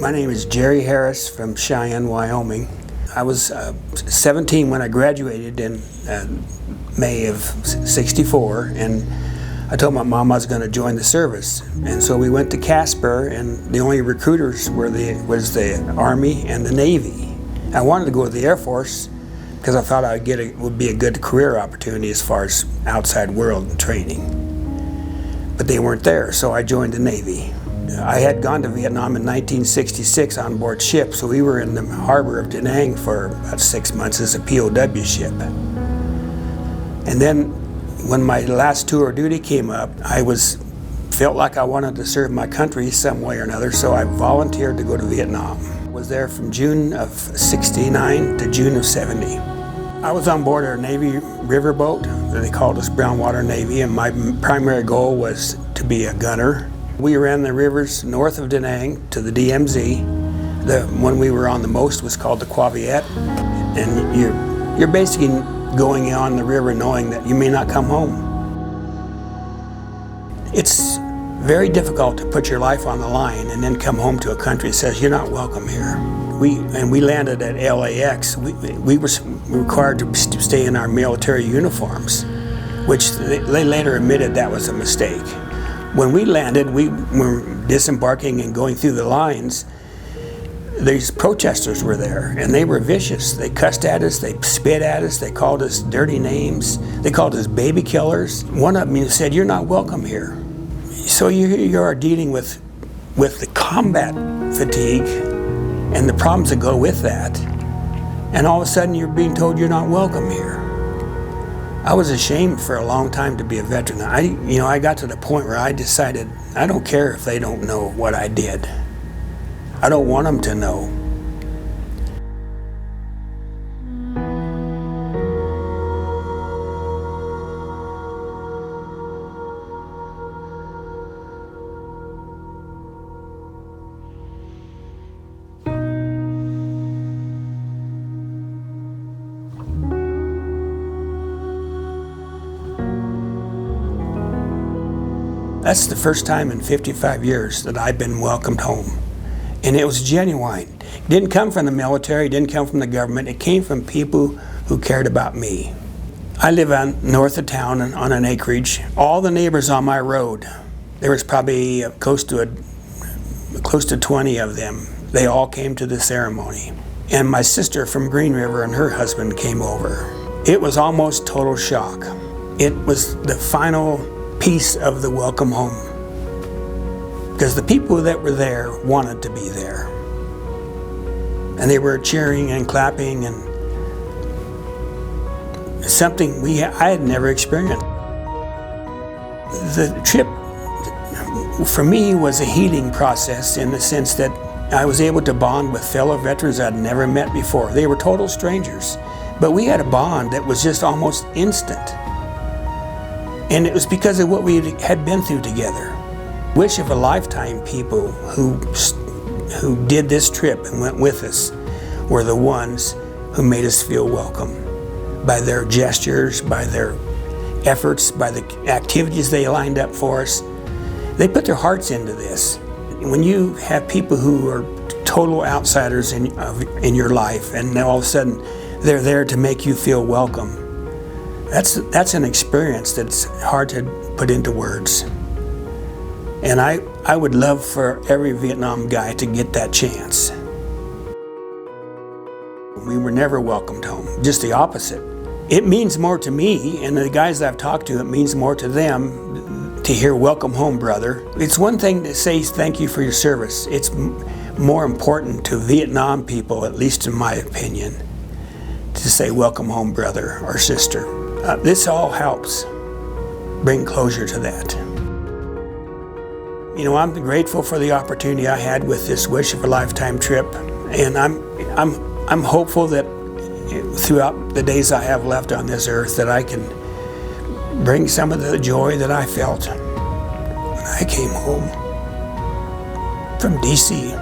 My name is Jerry Harris from Cheyenne, Wyoming. I was 17 when I graduated in May of '64, and I told my mom I was going to join the service. And so we went to Casper, and the only recruiters was the Army and the Navy. I wanted to go to the Air Force because I thought it would be a good career opportunity as far as outside world and training. But they weren't there, so I joined the Navy. I had gone to Vietnam in 1966 on board ship, so we were in the harbor of Da Nang for about 6 months as a POW ship. And then when my last tour of duty came up, I felt like I wanted to serve my country some way or another, so I volunteered to go to Vietnam. I was there from June of '69 to June of '70. I was on board a Navy riverboat. They called us Brownwater Navy, and my primary goal was to be a gunner. We ran the rivers north of Da Nang to the DMZ. The one we were on the most was called the Qua Viet, and you're basically going on the river knowing that you may not come home. It's very difficult to put your life on the line and then come home to a country that says you're not welcome here. We landed at LAX. We were required to stay in our military uniforms, which they later admitted that was a mistake. When we landed, we were disembarking and going through the lines. These protesters were there, and they were vicious. They cussed at us, they spit at us, they called us dirty names, they called us baby killers. One of them said, "You're not welcome here." So you are dealing with the combat fatigue and the problems that go with that, and all of a sudden you're being told you're not welcome here. I was ashamed for a long time to be a veteran. I got to the point where I decided I don't care if they don't know what I did. I don't want them to know. That's the first time in 55 years that I've been welcomed home. And it was genuine. It didn't come from the military, it didn't come from the government, it came from people who cared about me. I live north of town on an acreage. All the neighbors on my road, there was probably close to 20 of them. They all came to the ceremony. And my sister from Green River and her husband came over. It was almost total shock. It was the final piece of the welcome home, because the people that were there wanted to be there, and they were cheering and clapping, and something I had never experienced. The trip for me was a healing process in the sense that I was able to bond with fellow veterans I'd never met before. They were total strangers, but we had a bond that was just almost instant. And it was because of what we had been through together. Wish of a lifetime people who did this trip and went with us were the ones who made us feel welcome by their gestures, by their efforts, by the activities they lined up for us. They put their hearts into this. When you have people who are total outsiders in your life, and now all of a sudden they're there to make you feel welcome, that's an experience that's hard to put into words. And I would love for every Vietnam guy to get that chance. We were never welcomed home, just the opposite. It means more to me, and the guys I've talked to, it means more to them to hear "welcome home, brother." It's one thing to say thank you for your service. It's more important to Vietnam people, at least in my opinion, to say "welcome home, brother" or "sister." This all helps bring closure to that. You know, I'm grateful for the opportunity I had with this Wish of a Lifetime trip, and I'm hopeful that throughout the days I have left on this earth that I can bring some of the joy that I felt when I came home from DC,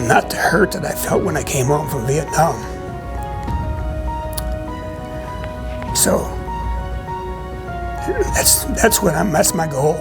not the hurt that I felt when I came home from Vietnam. So that's my goal.